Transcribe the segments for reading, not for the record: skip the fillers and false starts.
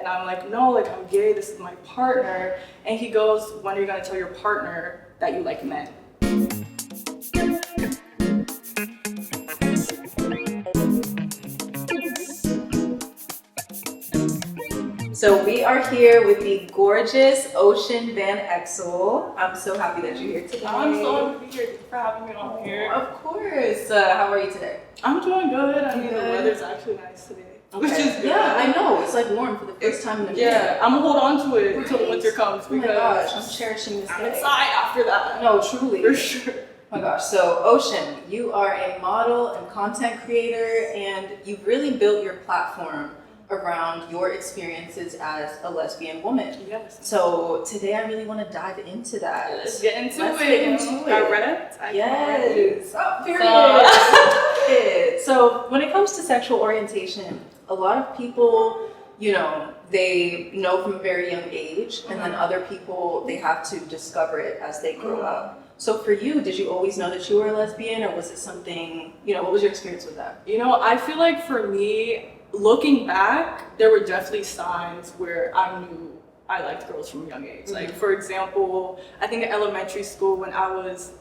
And I'm like, no, like I'm gay, this is my partner. And he goes, when are you gonna tell your partner that you like men? So we are here with the gorgeous Ocean van Exel. I'm so happy that you're here today. I'm so happy to be here. Thank you for having me on here. Of course. How are you today? I'm doing good. I mean, the weather's actually nice today. Okay. Which is good. Yeah, I know. It's like warm for the first time in a minute. Yeah, I'm gonna hold on to it until the winter comes because oh my gosh, I'm cherishing this I'm day. inside after that. No, truly. For sure. Oh my gosh. So Ocean, you are a model and content creator, and you've really built your platform around your experiences as a lesbian woman. Yes. So today I really want to dive into that. Let's get into Let's it. get into it. Got ready? Yes. Oh, period. So when it comes to sexual orientation, a lot of people, you know, they know from a very young age, and then other people, they have to discover it as they grow up. So for you, did you always know that you were a lesbian, or was it something, you know, what was your experience with that? You know, I feel like for me, looking back, there were definitely signs where I knew I liked girls from a young age. Like, for example, I think in elementary school when I was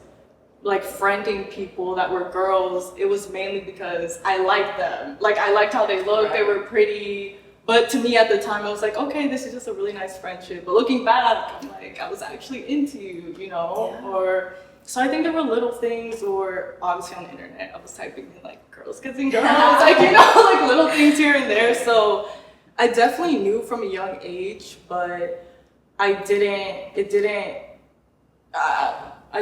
like friending people that were girls, it was mainly because I liked them. Like, I liked how they looked, they were pretty. But to me at the time, I was like, okay, this is just a really nice friendship. But looking back, I'm like, I was actually into you, you know? Yeah. Or, so I think there were little things, or obviously on the internet, I was typing in like girls kissing girls, like, you know, like little things here and there. So I definitely knew from a young age, but I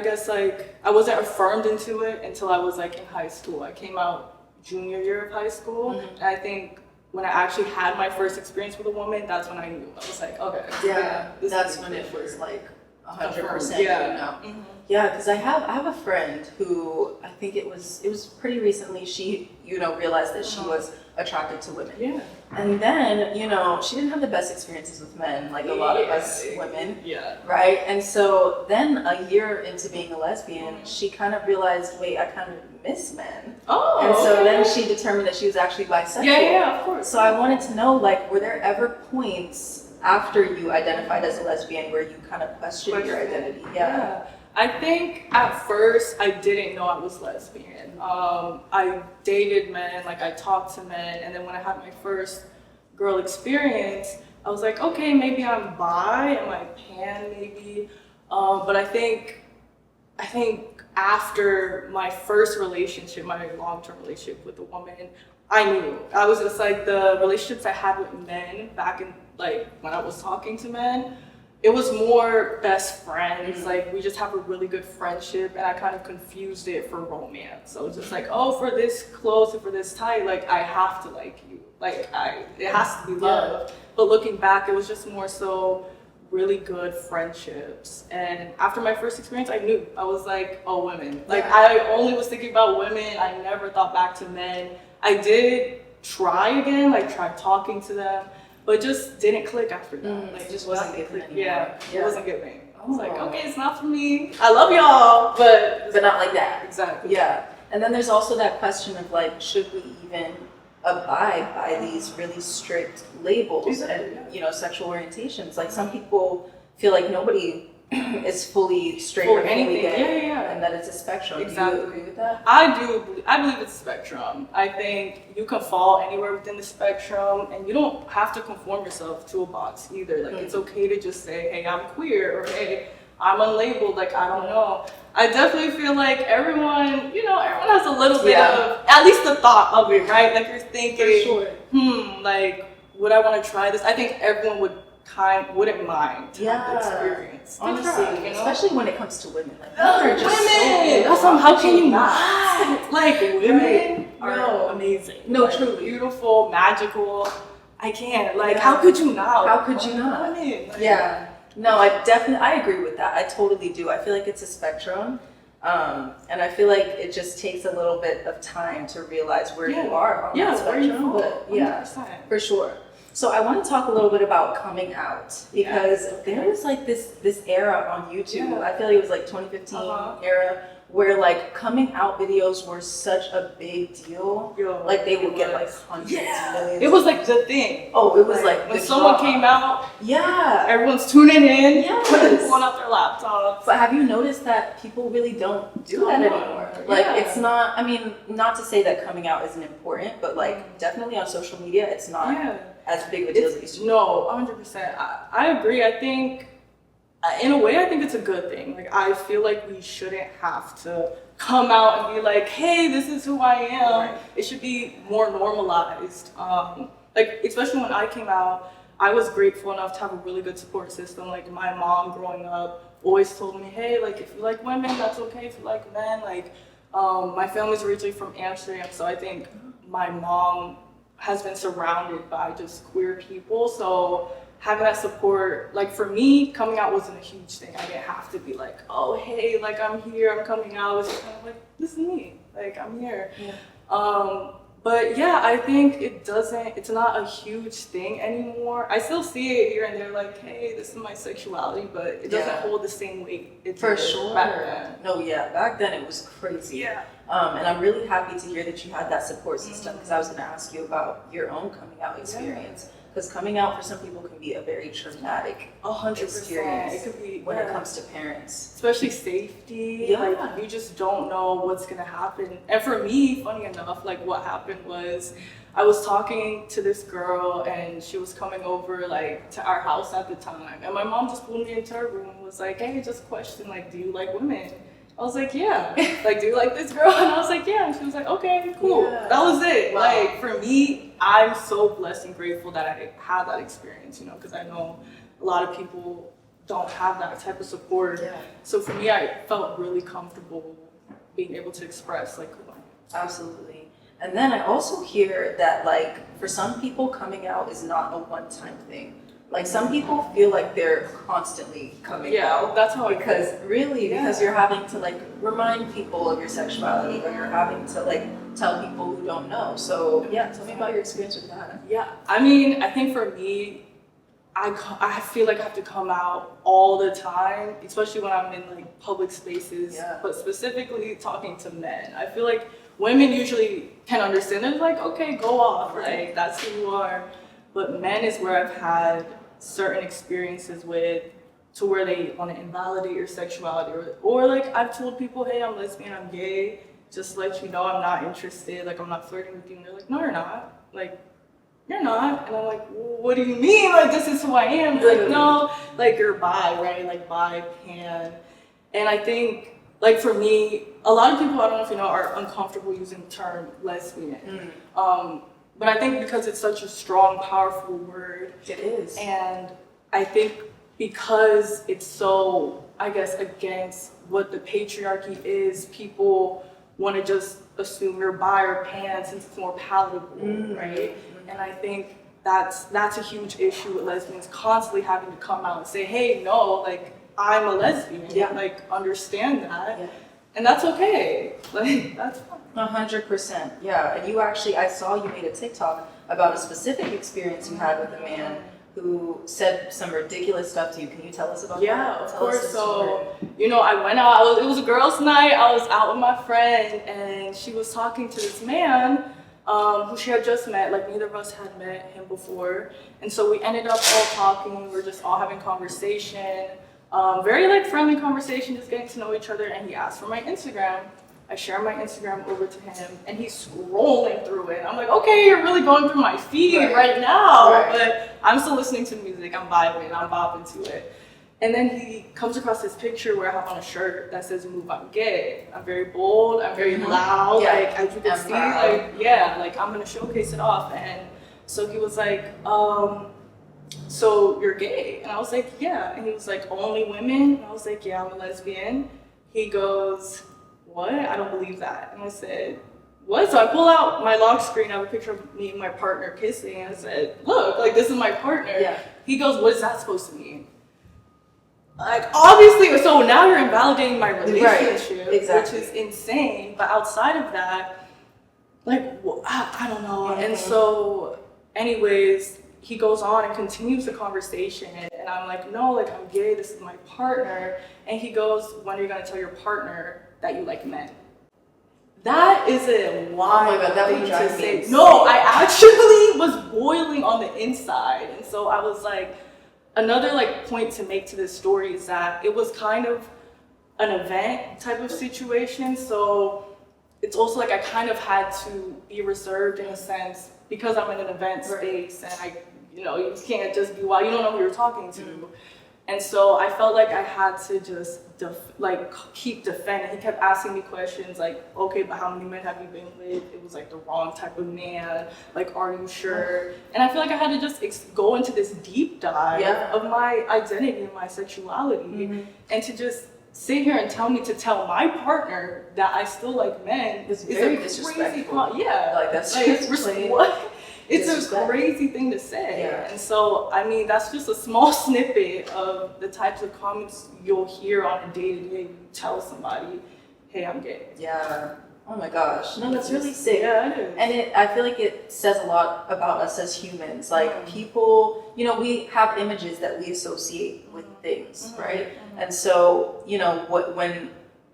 guess like, I wasn't affirmed into it until I was like in high school. I came out junior year of high school. And I think when I actually had my first experience with a woman, that's when I knew. I was like, okay. Yeah, this that's is when it different. was like 100%. Yeah. You know? Yeah, because I have a friend who I think it was pretty recently. She, you know, realized that she was attracted to women. Yeah. And then, you know, she didn't have the best experiences with men, like a lot of us women. Yeah. Right? And so then a year into being a lesbian, she kind of realized, wait, I kind of miss men. Oh. And so then she determined that she was actually bisexual. Yeah, of course. So I wanted to know, like, were there ever points after you identified as a lesbian where you kind of questioned your identity? Yeah. I think at first I didn't know I was lesbian. I dated men, like I talked to men, and then when I had my first girl experience, I was like, okay, maybe I'm bi, am I pan maybe? But I think after my first relationship, my long-term relationship with a woman, I knew. I was just like, the relationships I had with men back in, like, when I was talking to men, it was more best friends. Like, we just have a really good friendship, and I kind of confused it for romance. So it's just like, oh, for this close and for this tight, like, I have to like you. Like, it has to be love. But looking back, it was just more so really good friendships. And after my first experience, I knew. I was like, oh, women. Like, I only was thinking about women. I never thought back to men. I did try again, like try talking to them, but just didn't click after that. Like, it just wasn't giving anymore. Yeah, it wasn't giving. I was like, okay, it's not for me. I love y'all, but not like that. Exactly. Yeah. And then there's also that question of like, should we even abide by these really strict labels and, you know, sexual orientations? Like, some people feel like nobody is fully straight or fully gay, and that it's a spectrum. Exactly. Do you agree with that? I do. I believe it's a spectrum. I think you can fall anywhere within the spectrum, and you don't have to conform yourself to a box either. Like, it's okay to just say, hey, I'm queer, or hey, I'm unlabeled, like, I don't know. I definitely feel like everyone, you know, everyone has a little bit of, at least the thought of it, right? Like, you're thinking, like, would I want to try this? I think everyone wouldn't mind to have the experience. Honestly, you know? Especially when it comes to women. Like, women! So How can you not? Like, women are amazing. No, like, truly. Beautiful, magical. I can't. Like, how could you not? How could you not? Women. Like, yeah. No, I agree with that. I totally do. I feel like it's a spectrum. And I feel like it just takes a little bit of time to realize where you are on that spectrum. But yeah, for sure. So I want to talk a little bit about coming out, because there was like this era on YouTube. I feel like it was like 2015 era where like coming out videos were such a big deal. Yo, like they would get like hundreds of millions. It was like the thing. Oh, it was like when someone came out, yeah, everyone's tuning in, yes. pulling out their laptops. But have you noticed that people really don't do that anymore? Like it's not, I mean, not to say that coming out isn't important, but like definitely on social media, it's not as big of a deal as it used to be. No, 100%. I agree. I think, in a way, I think it's a good thing. Like, I feel like we shouldn't have to come out and be like, hey, this is who I am. Right. It should be more normalized. Like, especially when I came out, I was grateful enough to have a really good support system. Like, my mom growing up always told me, hey, like, if you like women, that's okay. If you like men, like, my family's originally from Amsterdam, so I think my mom has been surrounded by just queer people. So having that support, like for me, coming out wasn't a huge thing. I didn't have to be like, oh, hey, like I'm here, I'm coming out. It was just kind of like, this is me, like I'm here. Yeah. But yeah, I think it's not a huge thing anymore. I still see it here and there, like, hey, this is my sexuality, but it doesn't hold the same weight. For sure. Back then. No, yeah, back then it was crazy. Yeah. And I'm really happy to hear that you had that support system, because I was going to ask you about your own coming out experience. Because coming out for some people can be a very traumatic 100% experience. It could be when it comes to parents. Especially safety. Yeah. Like, you just don't know what's gonna happen. And for me, funny enough, like what happened was I was talking to this girl and she was coming over like to our house at the time. And my mom just pulled me into her room and was like, hey, just question, like, do you like women? I was like, yeah. Like, do you like this girl? And I was like, yeah. And she was like, okay, cool. Yeah. That was it. Wow. Like, for me, I'm so blessed and grateful that I had that experience, you know, because I know a lot of people don't have that type of support. Yeah. So for me, I felt really comfortable being able to express, like, who I am. Absolutely. And then I also hear that, like, for some people, coming out is not a one-time thing. Like, some people feel like they're constantly coming out. That's how because you're having to like remind people of your sexuality, or you're having to like tell people who don't know. So yeah, tell me about your experience with that. Yeah, I mean, I think for me, I feel like I have to come out all the time, especially when I'm in like public spaces, but specifically talking to men. I feel like women usually can understand. They're like, okay, go off, like that's who you are. But men is where I've had certain experiences with, to where they want to invalidate your sexuality, or like I've told people, hey, I'm lesbian, I'm gay, just to let you know I'm not interested, like I'm not flirting with you. And they're like, no, you're not. Like, you're not. And I'm like, well, what do you mean? Like, this is who I am. Like, no, like you're bi, right? Like bi, pan. And I think, like for me, a lot of people, I don't know if you know, are uncomfortable using the term lesbian. But I think because it's such a strong, powerful word. It is. And I think because it's so, I guess, against what the patriarchy is, people want to just assume you're bi or pan since it's more palatable, right? And I think that's a huge issue with lesbians constantly having to come out and say, hey, no, like, I'm a lesbian. Like, understand that. Yeah. And that's okay. Like, that's fine. 100%. Yeah. And you actually, I saw you made a TikTok about a specific experience you had with a man who said some ridiculous stuff to you. Can you tell us about that? Yeah, of course. So, you know, I went out, it was a girls' night. I was out with my friend and she was talking to this man who she had just met. Like, neither of us had met him before. And so we ended up all talking. We were just all having conversation. Very like friendly conversation, just getting to know each other. And he asked for my Instagram. I share my Instagram over to him and he's scrolling through it. I'm like, okay, you're really going through my feed right now. But I'm still listening to music, I'm vibing, I'm bopping to it. And then he comes across this picture where I have on a shirt that says, move, I'm gay. I'm very bold, I'm very loud, like as you can see, like I'm gonna showcase it off. And so he was like, so you're gay? And I was like, yeah. And he was like, only women? And I was like, yeah, I'm a lesbian. He goes, what? I don't believe that. And I said, what? So I pull out my lock screen, I have a picture of me and my partner kissing, and I said, look, like this is my partner. Yeah. He goes, what is that supposed to mean? Like, obviously, so now you're invalidating my relationship, which is insane. But outside of that, like, well, I don't know. And so, anyways, he goes on and continues the conversation. And I'm like, no, like, I'm gay, this is my partner. And he goes, when are you gonna tell your partner that you like men. That is a wild that thing would to drive me say. insane. No, I actually was boiling on the inside. And so I was like, another like point to make to this story is that it was kind of an event type of situation. So it's also like I kind of had to be reserved in a sense because I'm in an event space and you can't just be wild. You don't know who you're talking to. And so I felt like I had to just keep defending. He kept asking me questions like, okay, but how many men have you been with? It was like the wrong type of man. Like, are you sure? And I feel like I had to just go into this deep dive of my identity and my sexuality, and to just sit here and tell my partner that I still like men is very disrespectful. Like that's what? It's a crazy thing to say. Yeah. And so, I mean, that's just a small snippet of the types of comments you'll hear on a day-to-day. You tell somebody, hey, I'm gay. Yeah. Oh my gosh. No, that's really sick. Yeah, it is. And I feel like it says a lot about us as humans. Like people, we have images that we associate with things, right? And so, when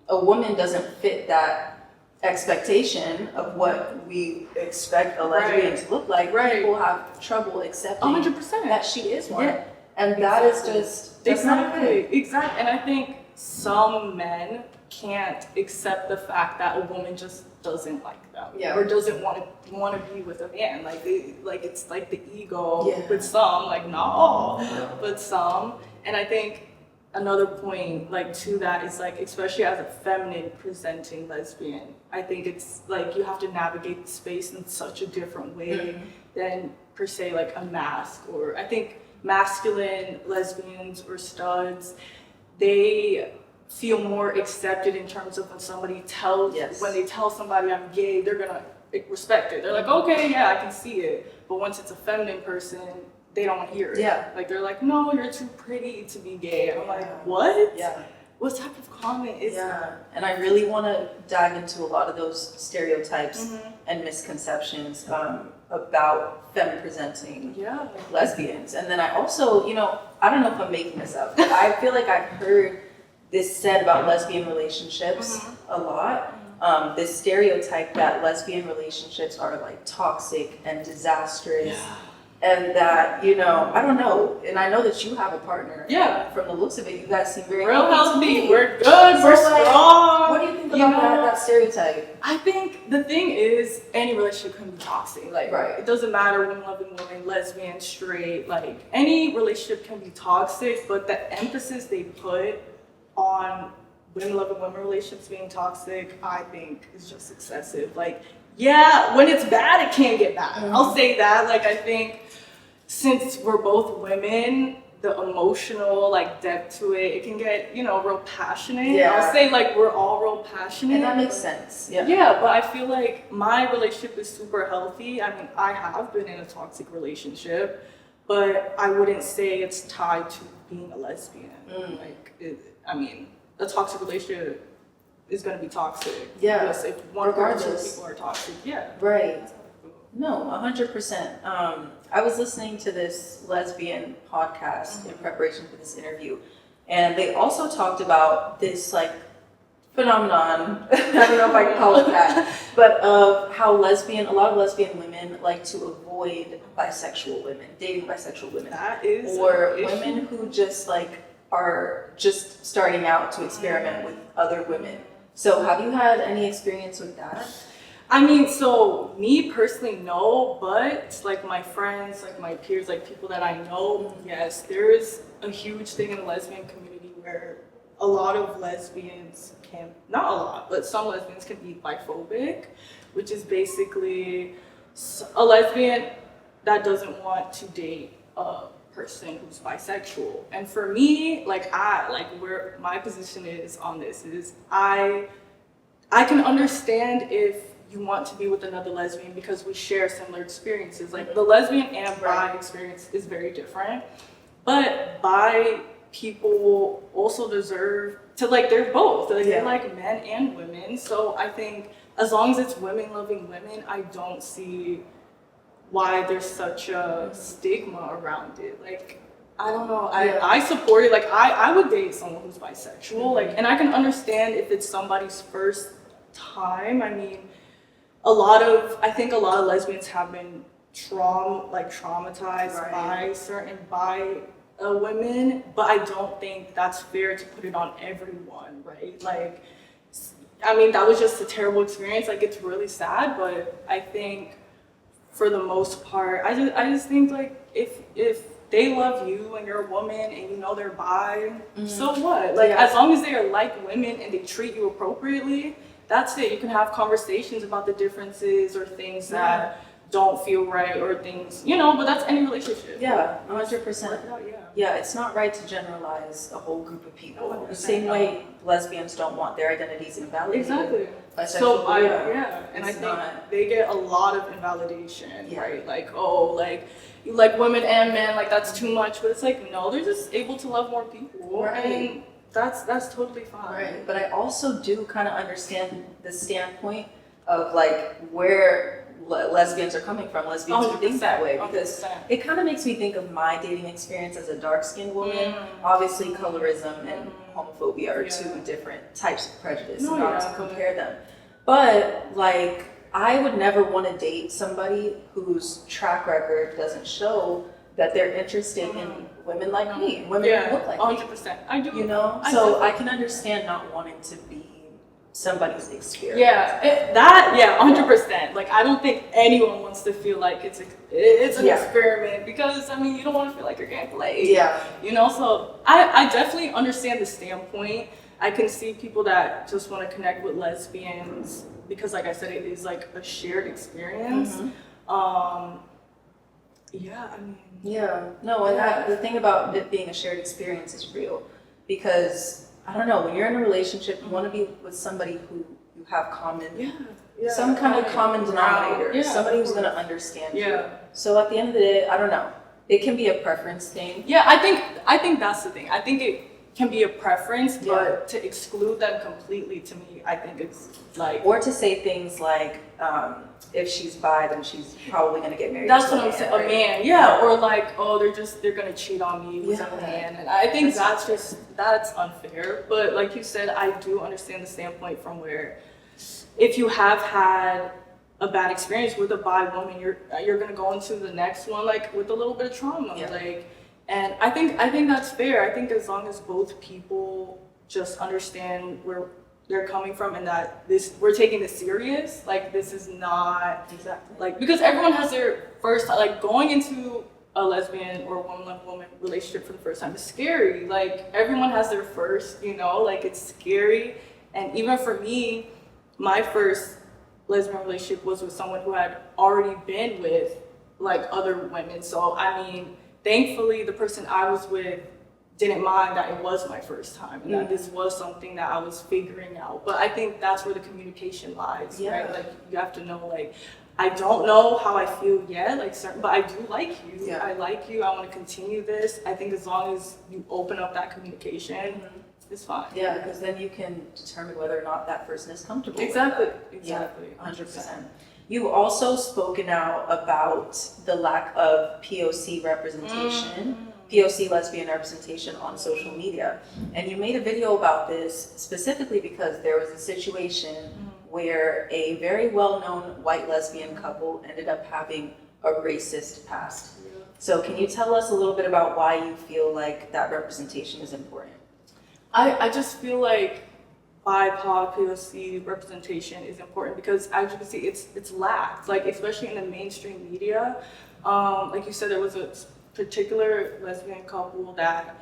a woman doesn't fit that expectation of what we expect a lesbian to look like, people have trouble accepting 100% that she is one. Yeah. And that is just Exactly. And I think some men can't accept the fact that a woman just doesn't like them or doesn't want to be with a man. It's like the ego with some, like not all, but some. And I think another point to that is especially as a feminine presenting lesbian, I think it's you have to navigate the space in such a different way than per se a mask. Or I think masculine lesbians or studs, they feel more accepted in terms of when they tell somebody I'm gay, they're gonna respect it. They're like, okay, yeah, I can see it. But once it's a feminine person, they don't want to hear it. Yeah. They're like, no, you're too pretty to be gay. And I'm like, what? Yeah. What type of comment is that? And I really want to dive into a lot of those stereotypes and misconceptions about femme presenting lesbians. And then I also, I don't know if I'm making this up, but I feel like I've heard this said about lesbian relationships a lot. This stereotype that lesbian relationships are toxic and disastrous. Yeah. And that, I don't know, and I know that you have a partner. Yeah. From the looks of it, you guys seem very healthy. We're good. We're strong. What do you think about that stereotype? I think the thing is, any relationship can be toxic. It doesn't matter women loving women, lesbian, straight. Any relationship can be toxic, but the emphasis they put on women loving women relationships being toxic, I think, is just excessive. When it's bad, it can get bad. I'll say that. I think since we're both women, the emotional depth to it can get real passionate. Yeah. I'll say we're all real passionate. And that makes sense. Yeah. Yeah, but I feel like my relationship is super healthy. I mean, I have been in a toxic relationship, but I wouldn't say it's tied to being a lesbian. A toxic relationship is going to be toxic. Yeah. Yes, if one or two people are toxic. Yeah. Right. No, 100%. I was listening to this lesbian podcast in preparation for this interview, and they also talked about this phenomenon. I don't know if I can call it that, but of how a lot of lesbian women like to avoid bisexual women, dating bisexual women, or women who just are just starting out to experiment with other women. So have you had any experience with that? I mean, so me personally, no, but my friends, my peers, people that I know, yes, there is a huge thing in the lesbian community where a lot of lesbians not a lot, but some lesbians can be biphobic, which is basically a lesbian that doesn't want to date a person who's bisexual. And for me, where my position is on this is I can understand if you want to be with another lesbian because we share similar experiences. The lesbian and bi experience is very different, but bi people also deserve to they're both. They like men and women. So I think as long as it's women loving women, I don't see why there's such a stigma around it. I don't know. Yeah. I support it. Like I would date someone who's bisexual. Like, and I can understand if it's somebody's first time. I mean, I think a lot of lesbians have been traumatized Right. by certain women, but I don't think that's fair to put it on everyone, right? Like, I mean, that was just a terrible experience. Like, it's really sad, but I think for the most part, I just think like if they love you and you're a woman and you know they're bi, so what? Like, Yeah. as long as they are like women and they treat you appropriately, that's it. You can have conversations about the differences or things that don't feel right or things, but that's any relationship. Yeah, Like, 100%. work it out, yeah. Yeah, it's not right to generalize a whole group of people. The 100%, same way lesbians don't want their identities invalidated. Exactly. Bisexual, So yeah. and I It's think not- they get a lot of invalidation, Yeah. right? Like, oh, like you like women and men, like that's too much. But it's like, no, they're just able to love more people, Right. and that's totally fine. Right, but I also do kind of understand the standpoint of like where lesbians are coming from, lesbians who think that way, because 100%. it kind of makes me think of my dating experience as a dark-skinned woman. Mm. Obviously, colorism and homophobia are Yeah. two different types of prejudice, No, not yeah. to compare them. But like, I would never want to date somebody whose track record doesn't show that they're interested in women like me, women who look like me. 100%. I do. You know, I so do. I can understand not wanting to be somebody's experience. Yeah, 100%. Like, I don't think anyone wants to feel like it's an Yeah. experiment, because I mean, you don't want to feel like you're getting played. Yeah. So I definitely understand the standpoint. I can see people that just want to connect with lesbians because, like I said, it is like a shared experience. Yeah, I mean. Yeah, no, and Yeah. the thing about it being a shared experience is real, because I don't know, when you're in a relationship, you want to be with somebody who you have some kind of common denominator, Yeah, somebody of who's going to course. understand you. Yeah. So at the end of the day, I don't know, it can be a preference thing. Yeah, I think that's the thing. I think it can be a preference, but to exclude them completely, to me, I think it's like. Or to say things like, if she's bi, then she's probably going to get married. That's to what I'm saying. right? A man, yeah, or like, oh, they're gonna cheat on me with a man, and I think that's unfair. But like you said, I do understand the standpoint from where, if you have had a bad experience with a bi woman, you're gonna go into the next one like with a little bit of trauma, and I think that's fair. I think as long as both people just understand where they're coming from and that we're taking this serious, like this is not like, because everyone has their first time, like going into a lesbian or woman relationship for the first time is scary. Like everyone has their first, like it's scary. And even for me, my first lesbian relationship was with someone who had already been with like other women. So I mean, thankfully the person I was with didn't mind that it was my first time and that this was something that I was figuring out. But I think that's where the communication lies, right? Like you have to know, like, I don't know how I feel yet, like but I do like you. Yeah. I like you. I want to continue this. I think as long as you open up that communication, it's fine. Yeah, because then you can determine whether or not that person is comfortable. Exactly. With that. Exactly. Yeah, 100%. You also spoken out about the lack of POC representation. POC lesbian representation on social media. And you made a video about this specifically because there was a situation where a very well-known white lesbian couple ended up having a racist past. So can you tell us a little bit about why you feel like that representation is important? I just feel like BIPOC POC representation is important because, as you can see, it's lacked, like especially in the mainstream media. Like you said, there was a particular lesbian couple that,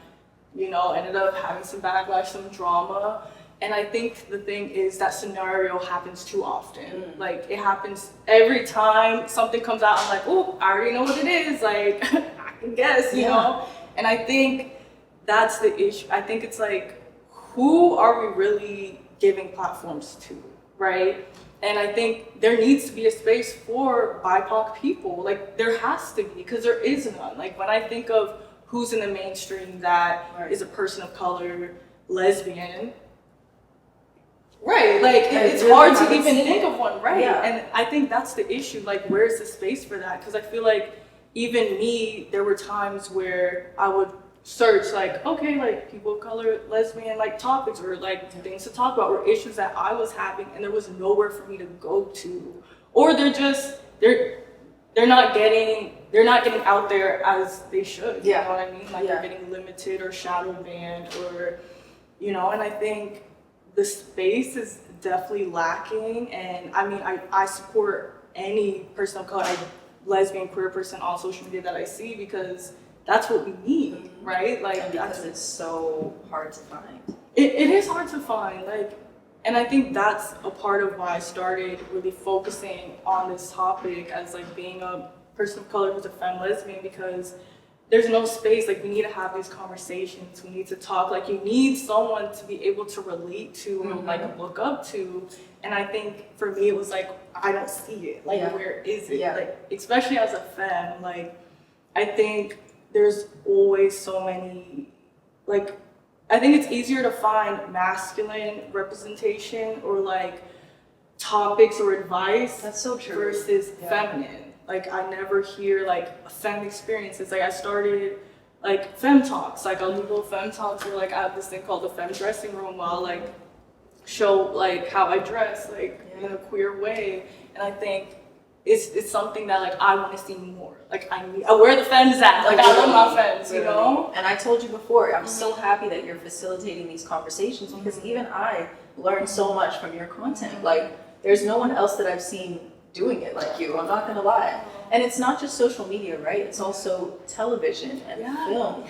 ended up having some backlash, some drama. And I think the thing is that scenario happens too often. Like it happens every time something comes out, I'm like, oh, I already know what it is. Like, I can guess, you know? And I think that's the issue. I think it's like, who are we really giving platforms to, right? And I think there needs to be a space for BIPOC people. Like there has to be, because there is none. Like when I think of who's in the mainstream that is a person of color, lesbian, right? Like it's really hard to haven't even seen think of one, right? Yeah. And I think that's the issue. Like where's the space for that? Because I feel like even me, there were times where I would search like, okay, like people of color, lesbian like topics or like things to talk about or issues that I was having, and there was nowhere for me to go to, or they're not getting out there as they should. You know what I mean? Like they're getting limited or shadow banned or, you know, and I think the space is definitely lacking. And I mean, I support any person of color, lesbian, queer person on social media that I see, because that's what we need, right? Like, and because it's so hard to find. It is hard to find, like, and I think that's a part of why I started really focusing on this topic as like being a person of color who's a femme lesbian, because there's no space. Like, we need to have these conversations. We need to talk. Like, you need someone to be able to relate to and like look up to. And I think for me, it was like, I don't see it. Like, where is it? Like, especially as a femme, like, I think there's always so many, like, I think it's easier to find masculine representation or like topics or advice. That's so true. Versus feminine. Like, I never hear like femme experiences. Like, I started like femme talks, like I'll do little femme talks where like I have this thing called the femme dressing room where I'll like show like how I dress like in a queer way. And I think it's something that like I want to see more. Like, where are the femmes at? Like, I love my femmes, you know? And I told you before, I'm so happy that you're facilitating these conversations, because even I learned so much from your content. Like, there's no one else that I've seen doing it like you, I'm not gonna lie. And it's not just social media, right? It's also television and film.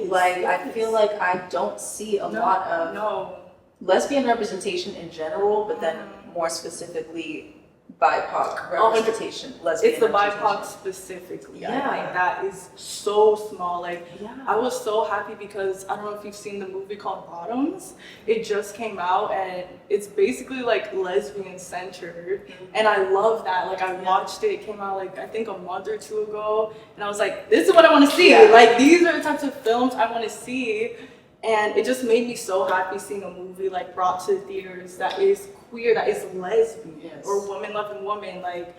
Like, I feel like I don't see a lot of lesbian representation in general, but then more specifically BIPOC representation, lesbian it's the BIPOC specifically. I think that is so small. Like, I was so happy because I don't know if you've seen the movie called Bottoms. It just came out and it's basically like lesbian centered, and I love that. Like, I watched it. It came out like I think a month or two ago, and I was like, this is what I want to see. Like, these are the types of films I want to see. And it just made me so happy seeing a movie like brought to the theaters that is queer, that is lesbian or woman loving woman. Like,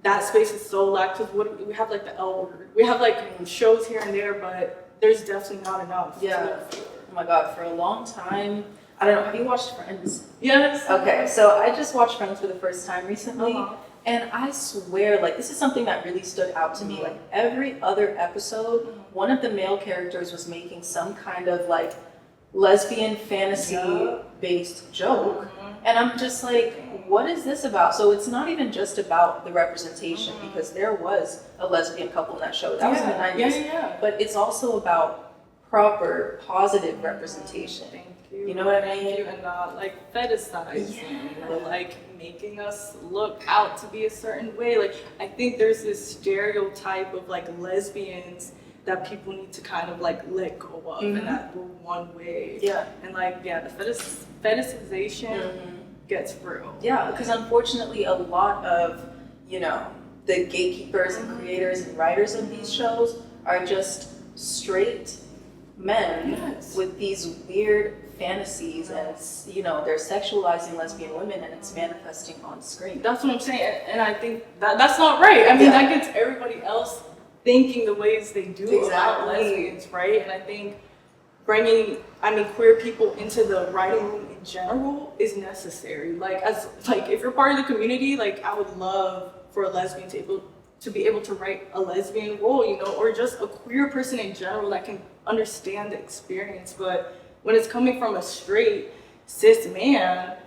that space is so lacked. Because we have like the L word, we have like shows here and there, but there's definitely not enough. Oh my God, for a long time. I don't know. Have you watched Friends? Yes. Okay, so I just watched Friends for the first time recently. And I swear, like, this is something that really stood out to me. Like, every other episode, one of the male characters was making some kind of like lesbian fantasy-based joke. And I'm just like, what is this about? So it's not even just about the representation, because there was a lesbian couple in that show. That was in the 90s. But it's also about proper, positive representation. Thank you. You know what I mean? And not like fetishizing or like making us look out to be a certain way. Like, I think there's this stereotype of like lesbians that people need to kind of like let go of, and that we're one way. And like, the fetishization gets real. Because unfortunately a lot of, you know, the gatekeepers and creators and writers of these shows are just straight men with these weird fantasies, and it's, you know, they're sexualizing lesbian women and it's manifesting on screen. That's what I'm saying, and I think that's not right. I mean, that gets everybody else thinking the ways they do about lesbians, right? And I think bringing, queer people into the writing room in general is necessary. Like, if you're part of the community, like, I would love for a lesbian to be able to write a lesbian role, you know, or just a queer person in general that can understand the experience. But when it's coming from a straight cis man,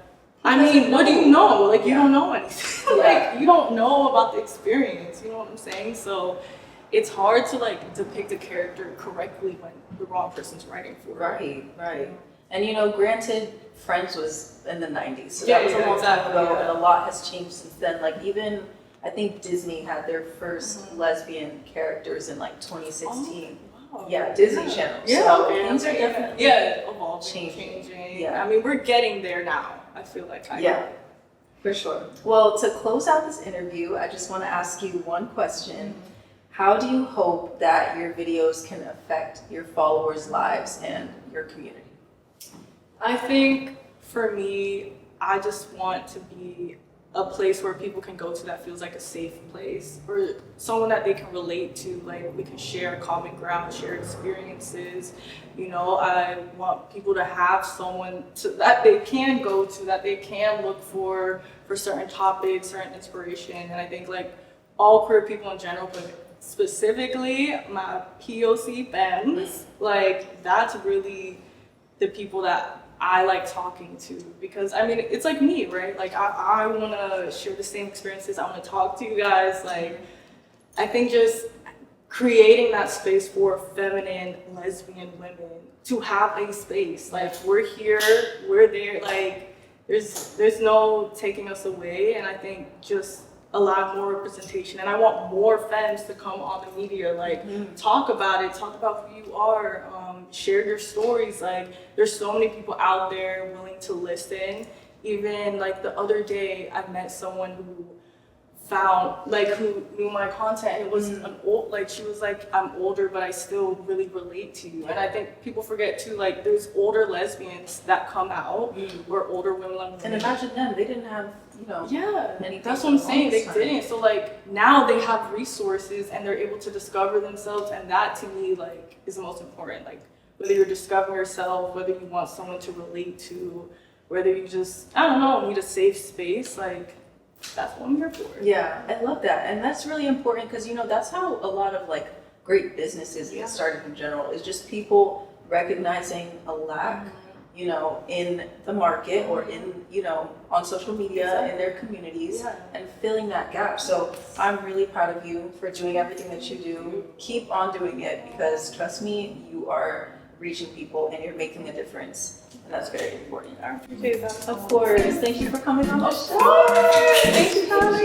what do you know? Like, you don't know anything. Like, you don't know about the experience, you know what I'm saying? So it's hard to like depict a character correctly when the wrong person's writing for it. Right. And you know, granted, Friends was in the 90s, so that was a long time ago, and a lot has changed since then. Like, even I think Disney had their first lesbian characters in like 2016. Disney Channel. So things are definitely evolving, changing. We're getting there now. I feel like for sure. Well, to close out this interview, I just want to ask you one question. How do you hope that your videos can affect your followers' lives and your community? I think for me, I just want to be a place where people can go to that feels like a safe place, or someone that they can relate to, like we can share common ground, share experiences. You know, I want people to have someone that they can go to, that they can look for certain topics, certain inspiration. And I think like all queer people in general, but specifically my POC femmes, like that's really the people that I like talking to, because I mean it's like me, right? Like I want to share the same experiences. I want to talk to you guys. Like I think just creating that space for feminine lesbian women to have a space. Like we're here, we're there. Like there's no taking us away. And I think just allow more representation. And I want more femmes to come on the media, like talk about it, talk about who you are, share your stories. Like there's so many people out there willing to listen. Even like the other day I met someone who who knew my content. It was an old, like she was like, I'm older but I still really relate to you. And I think people forget too, like there's older lesbians that come out, or older women. And imagine them, they didn't have, you know, yeah, that's what I'm saying, they didn't. So like now they have resources and they're able to discover themselves, and that to me like is the most important. Like whether you're discovering yourself, whether you want someone to relate to, whether you just, I don't know, need a safe space, like that's what I'm here for. Yeah, I love that. And that's really important because, you know, that's how a lot of like great businesses get started in general, is just people recognizing a lack, you know, in the market or in, you know, on social media, in their communities, and filling that gap. So I'm really proud of you for doing everything that you do. Keep on doing it, because trust me, you are reaching people and you're making a difference. And that's very important. I appreciate that. Of course. Thank you for coming on the show. Thank you, guys.